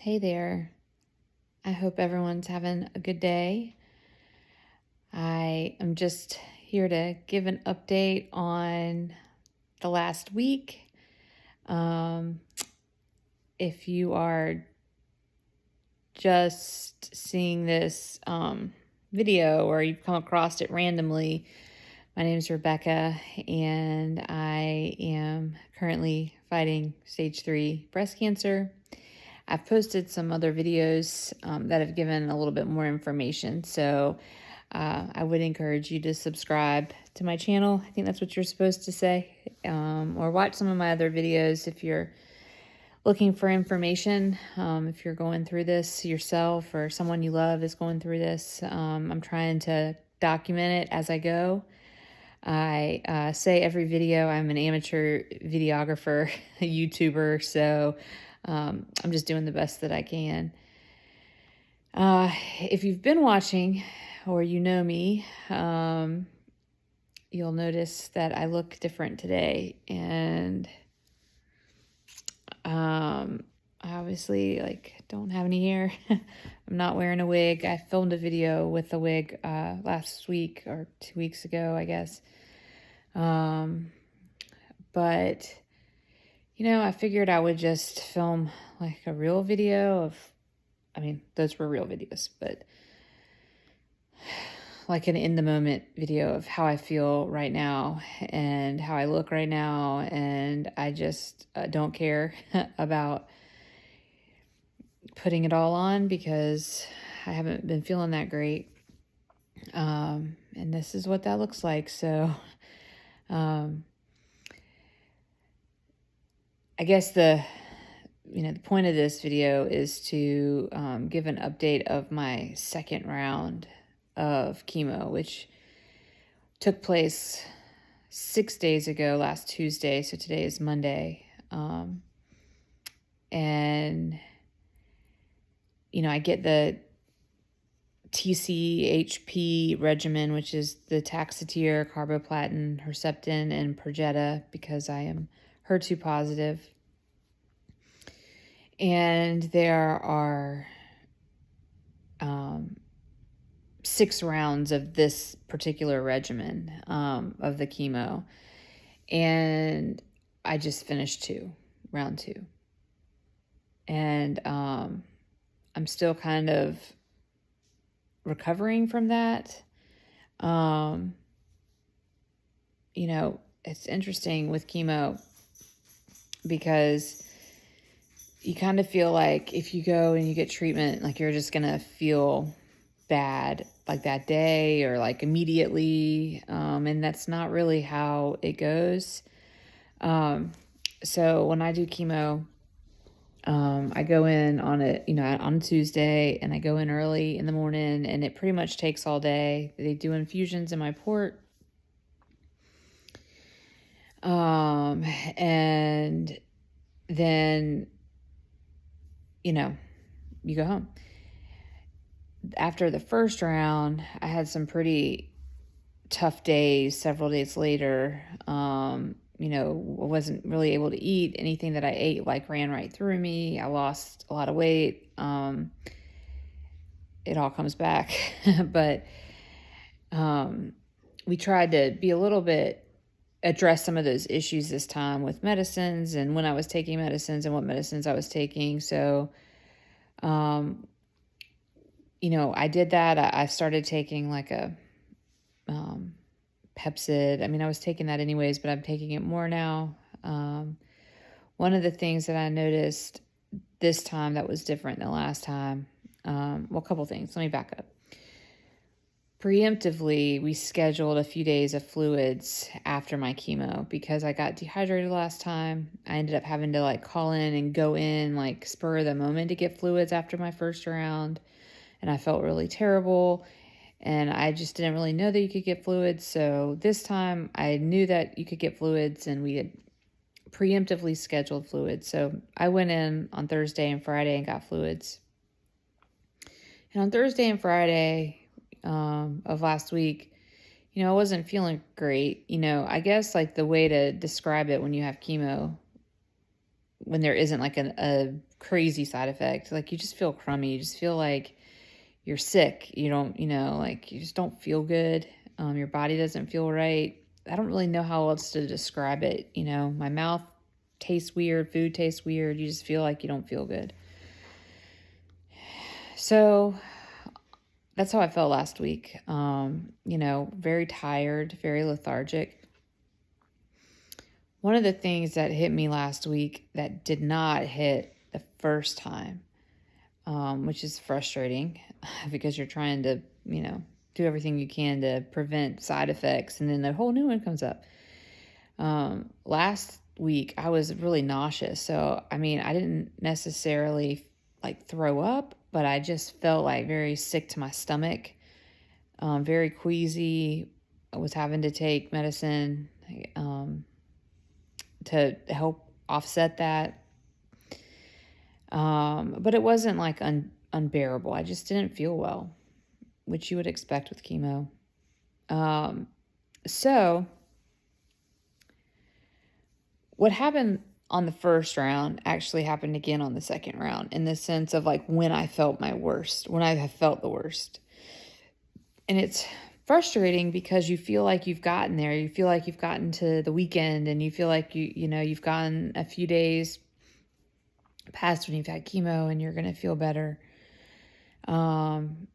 Hey there. I hope everyone's having a good day. I am just here to give an update on the last week. Um, if you are just seeing this video or you've come across it randomly, my name is Rebecca, and I am currently fighting stage 3 breast cancer. I've posted some other videos that have given a little bit more information, so I would encourage you to subscribe to my channel. I think that's what you're supposed to say, or watch some of my other videos if you're looking for information. If you're going through this yourself or someone you love is going through this, I'm trying to document it as I go. I say every video I'm an amateur videographer, a YouTuber, so I'm just doing the best that I can. If you've been watching or you know me, you'll notice that I look different today, and I obviously don't have any hair. I'm not wearing a wig. I filmed a video with a wig last week or 2 weeks ago, I guess. But I figured I would just film like a real video of, those were real videos, but like an in the moment video of how I feel right now and how I look right now. And I just don't care about putting it all on because I haven't been feeling that great. And this is what that looks like. So, I guess the point of this video is to give an update of my second round of chemo, which took place 6 days ago, last Tuesday. So today is Monday. And, I get the TCHP regimen, which is the Taxotere, carboplatin, Herceptin, and Perjeta, because I am HER2 positive. And there are 6 rounds of this particular regimen of the chemo. And I just finished round 2. And I'm still kind of recovering from that. It's interesting with chemo because you kind of feel like if you go and you get treatment, like you're just going to feel bad like that day or like immediately. And that's not really how it goes. So when I do chemo, I go in on on Tuesday, and I go in early in the morning, and it pretty much takes all day. They do infusions in my port. And then, you go home. After the first round, I had some pretty tough days several days later. I wasn't really able to eat. Anything that I ate ran right through me. I lost a lot of weight. It all comes back. But we tried to be a little bit, address some of those issues this time with medicines and when I was taking medicines and what medicines I was taking. So, I did that. I started taking like a Pepsid. I was taking that anyways, but I'm taking it more now. One of the things that I noticed this time that was different than last time, a couple things. Let me back up. Preemptively, we scheduled a few days of fluids after my chemo because I got dehydrated last time. I ended up having to call in and go in spur of the moment to get fluids after my first round. And I felt really terrible. And I just didn't really know that you could get fluids. So this time I knew that you could get fluids, and we had preemptively scheduled fluids. So I went in on Thursday and Friday and got fluids. And on Thursday and Friday of last week, I wasn't feeling great. I guess the way to describe it when you have chemo, when there isn't a crazy side effect. Like, you just feel crummy. You just feel like you're sick. You don't, like, you just don't feel good. Your body doesn't feel right. I don't really know how else to describe it. My mouth tastes weird, food tastes weird. You just feel like you don't feel good. So that's how I felt last week. Very tired, very lethargic. One of the things that hit me last week that did not hit the first time, which is frustrating because you're trying to, do everything you can to prevent side effects, and then a whole new one comes up. Last week, I was really nauseous. So, I didn't necessarily like throw up, but I just felt like very sick to my stomach, very queasy. I was having to take medicine to help offset that. But it wasn't like unbearable. I just didn't feel well, which you would expect with chemo. So what happened on the first round actually happened again on the second round, in the sense of like when I felt my worst, when I have felt the worst. And it's frustrating because you feel like you've gotten there. You feel like you've gotten to the weekend, and you feel like you've gotten a few days past when you've had chemo and you're going to feel better. And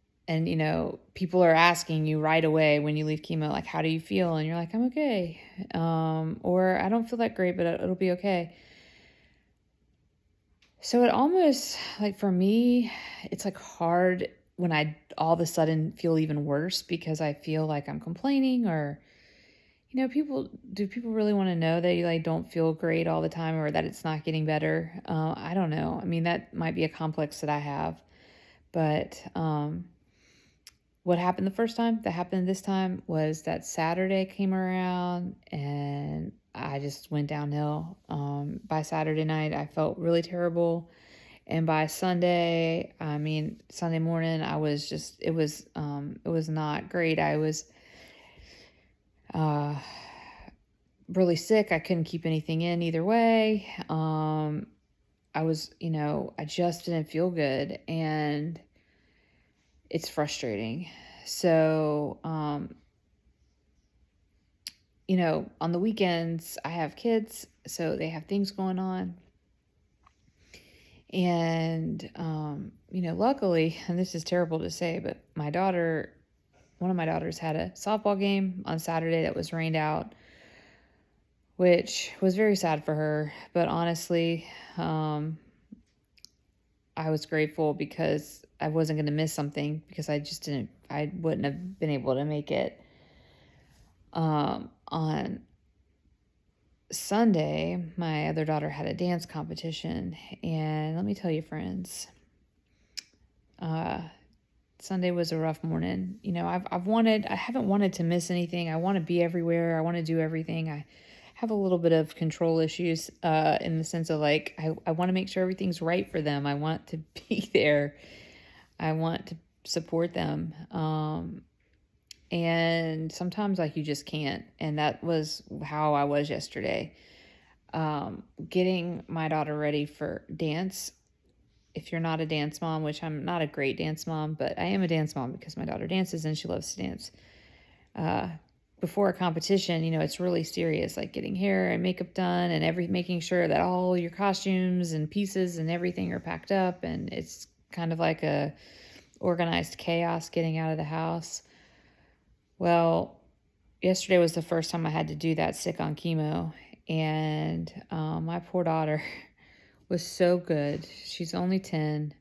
people are asking you right away when you leave chemo, like, how do you feel? And you're like, I'm okay. Or I don't feel that great, but it'll be okay. So it almost, like, for me, it's like hard when I all of a sudden feel even worse, because I feel like I'm complaining, or, do people really want to know that you like don't feel great all the time, or that it's not getting better? I don't know. That might be a complex that I have, but, what happened the first time that happened this time was that Saturday came around and I just went downhill. By Saturday night, I felt really terrible. And by Sunday, Sunday morning, it was not great. I was, really sick. I couldn't keep anything in either way. I was, I just didn't feel good, and it's frustrating. So, on the weekends, I have kids, so they have things going on. And, luckily, and this is terrible to say, but one of my daughters had a softball game on Saturday that was rained out, which was very sad for her. But honestly, I was grateful because I wasn't going to miss something, because I wouldn't have been able to make it. On Sunday, my other daughter had a dance competition, and let me tell you, friends, Sunday was a rough morning. I haven't wanted to miss anything. I want to be everywhere. I want to do everything. I have a little bit of control issues, in the sense of like, I want to make sure everything's right for them. I want to be there. I want to support them. And sometimes, like, you just can't. And that was how I was yesterday. Getting my daughter ready for dance. If you're not a dance mom, which I'm not a great dance mom, but I am a dance mom because my daughter dances and she loves to dance. Before a competition, it's really serious, like getting hair and makeup done and making sure that all your costumes and pieces and everything are packed up. And it's kind of like a organized chaos getting out of the house. Well, yesterday was the first time I had to do that sick on chemo, and my poor daughter was so good. She's only 10,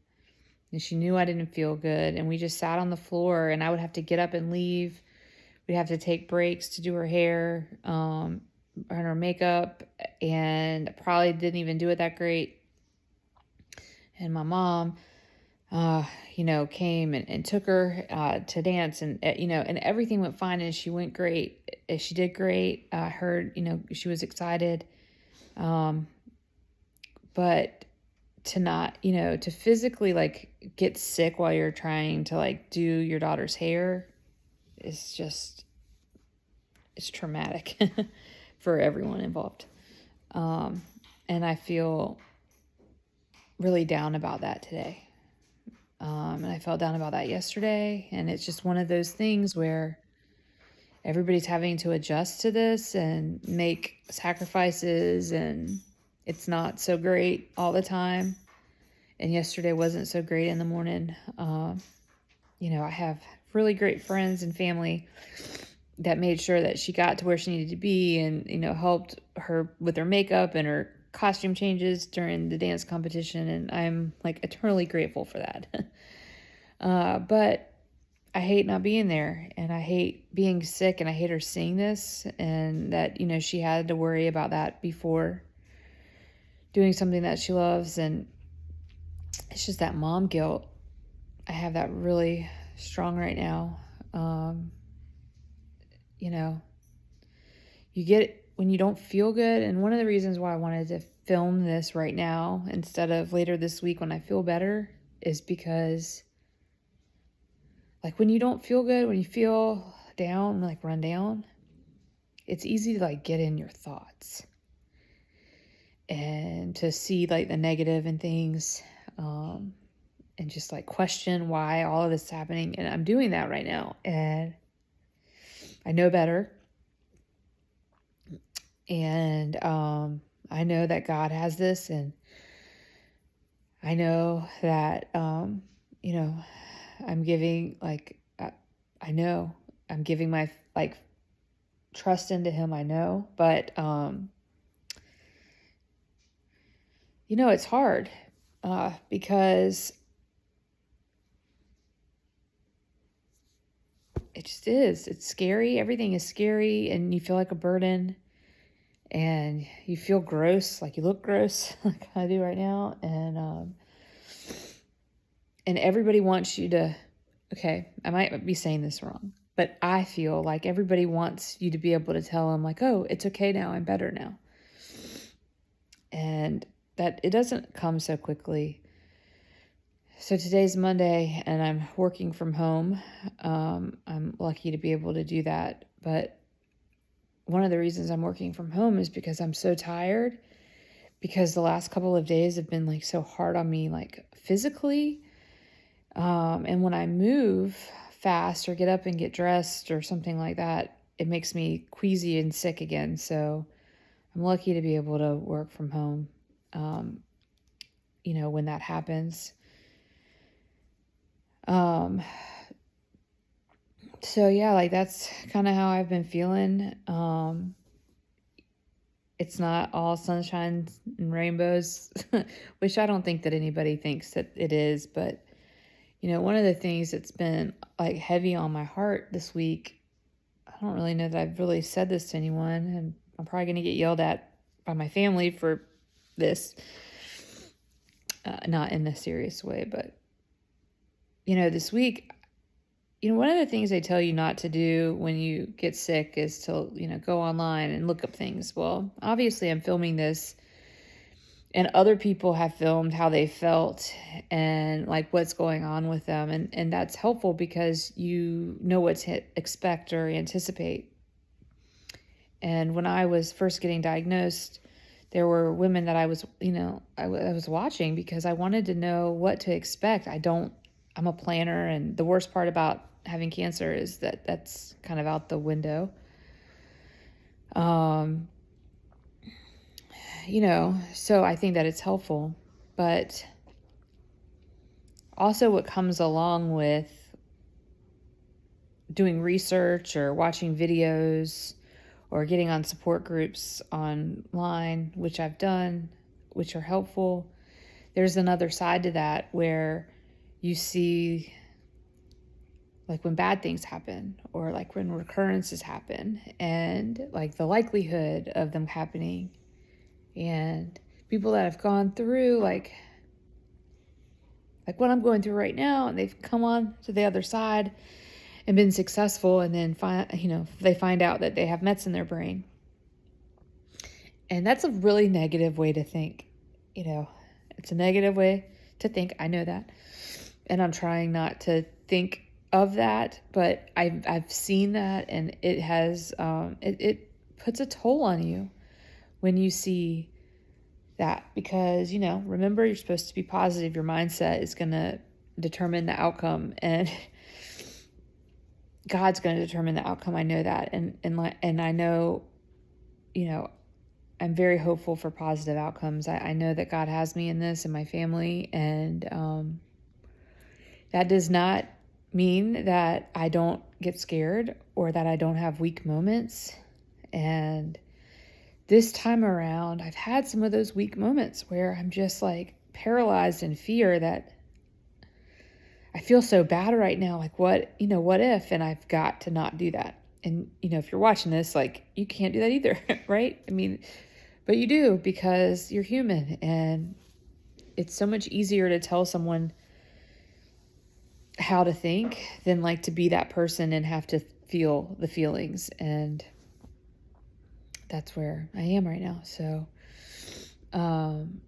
and she knew I didn't feel good, and we just sat on the floor, and I would have to get up and leave. We'd have to take breaks to do her hair, and her makeup, and probably didn't even do it that great. And my mom, came and took her to dance, and and everything went fine, and she went great. She did great. I heard, she was excited. But to not, to physically like get sick while you're trying to like do your daughter's hair is just, it's traumatic for everyone involved. And I feel really down about that today. And I felt down about that yesterday. And it's just one of those things where everybody's having to adjust to this and make sacrifices, and it's not so great all the time. And yesterday wasn't so great in the morning. I have really great friends and family that made sure that she got to where she needed to be and, helped her with her makeup and her costume changes during the dance competition. And I'm like eternally grateful for that. But I hate not being there, and I hate being sick, and I hate her seeing this, and that, she had to worry about that before doing something that she loves. And it's just that mom guilt. I have that really strong right now. You get it when you don't feel good. And one of the reasons why I wanted to film this right now instead of later this week when I feel better is because, like, when you don't feel good, when you feel down, like run down, it's easy to like get in your thoughts and to see like the negative in things, and just like question why all of this is happening. And I'm doing that right now, and I know better. And I know that God has this, and I know that I'm giving I know I'm giving my trust into him. I know, but it's hard because it just is. It's scary. Everything is scary, and you feel like a burden, and you feel gross, like you look gross, like I do right now, and everybody wants you to. Okay, I might be saying this wrong, but I feel like everybody wants you to be able to tell them, like, oh, it's okay now, I'm better now. And that it doesn't come so quickly. So today's Monday, and I'm working from home. I'm lucky to be able to do that. But one of the reasons I'm working from home is because I'm so tired, because the last couple of days have been like so hard on me, like physically. And when I move fast or get up and get dressed or something like that, it makes me queasy and sick again. So I'm lucky to be able to work from home, when that happens. So yeah, like that's kind of how I've been feeling. It's not all sunshine and rainbows, which I don't think that anybody thinks that it is, but one of the things that's been like heavy on my heart this week, I don't really know that I've really said this to anyone, and I'm probably going to get yelled at by my family for this, not in a serious way, but, this week, one of the things they tell you not to do when you get sick is to, go online and look up things. Well, obviously I'm filming this, and other people have filmed how they felt and like what's going on with them. And that's helpful because you know what to expect or anticipate. And when I was first getting diagnosed, there were women that I was watching because I wanted to know what to expect. I'm a planner, and the worst part about having cancer is that that's kind of out the window. So I think that it's helpful, but also what comes along with doing research or watching videos or getting on support groups online, which I've done, which are helpful. There's another side to that where you see like when bad things happen or like when recurrences happen and like the likelihood of them happening, and people that have gone through like what I'm going through right now, and they've come on to the other side and been successful, and then they find out that they have mets in their brain. And that's a really negative way to think. It's a negative way to think. I know that. And I'm trying not to think of that, but I've seen that, and it has it puts a toll on you when you see that, because, remember, you're supposed to be positive. Your mindset is going to determine the outcome, and God's going to determine the outcome. I know that. And I know, I'm very hopeful for positive outcomes. I know that God has me in this and my family. And that does not mean that I don't get scared or that I don't have weak moments. And this time around, I've had some of those weak moments where I'm just like paralyzed in fear that I feel so bad right now. Like, what if? And I've got to not do that. And, if you're watching this, like, you can't do that either, right? I mean, but you do, because you're human, and it's so much easier to tell someone how to think than like to be that person and have to feel the feelings. And that's where I am right now. So, I'm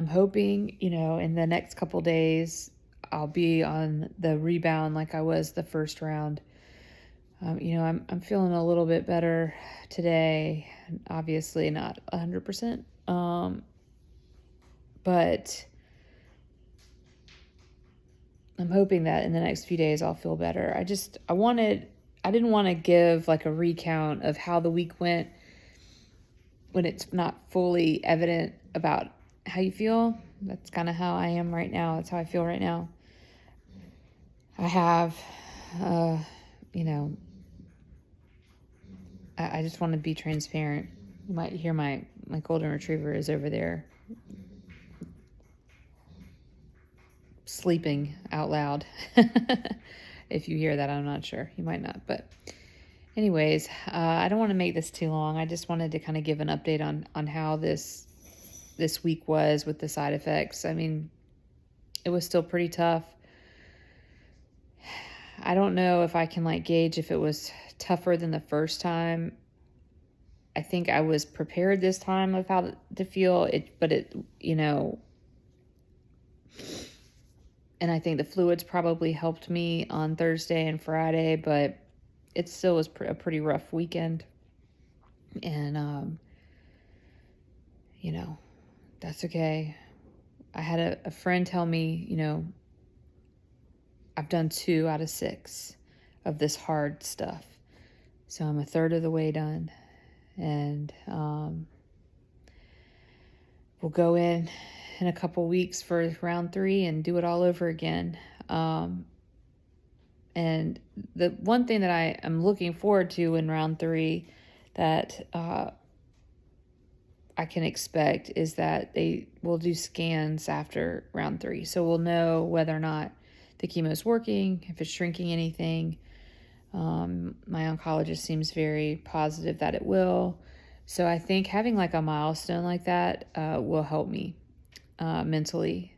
hoping, in the next couple days, I'll be on the rebound like I was the first round. I'm feeling a little bit better today. Obviously not 100%. But I'm hoping that in the next few days I'll feel better. I didn't want to give like a recount of how the week went when it's not fully evident about how you feel. That's kind of how I am right now. That's how I feel right now. I have, I just want to be transparent. You might hear my golden retriever is over there sleeping out loud. If you hear that, I'm not sure. You might not. But anyways, I don't want to make this too long. I just wanted to kind of give an update on how this week was with the side effects. I mean, it was still pretty tough. I don't know if I can like gauge if it was tougher than the first time. I think I was prepared this time of how to feel it, but and I think the fluids probably helped me on Thursday and Friday, but it still was a pretty rough weekend. And, that's okay. I had a friend tell me, I've done 2 out of 6 of this hard stuff. So I'm a third of the way done. And we'll go in a couple weeks for round 3 and do it all over again. And the one thing that I am looking forward to in round 3 that I can expect is that they will do scans after round 3. So we'll know whether or not the chemo is working, if it's shrinking anything. My oncologist seems very positive that it will. So I think having like a milestone like that will help me mentally,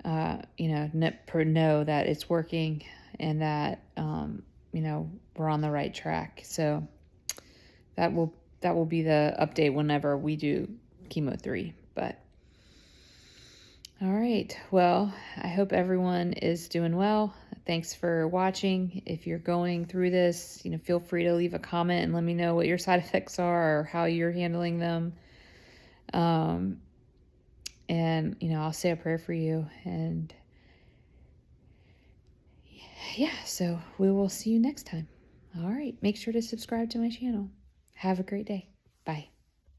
know that it's working and that, we're on the right track. So that will be the update whenever we do chemo 3. But all right. Well, I hope everyone is doing well. Thanks for watching. If you're going through this, feel free to leave a comment and let me know what your side effects are or how you're handling them. And, I'll say a prayer for you. And yeah, so we will see you next time. All right. Make sure to subscribe to my channel. Have a great day. Bye.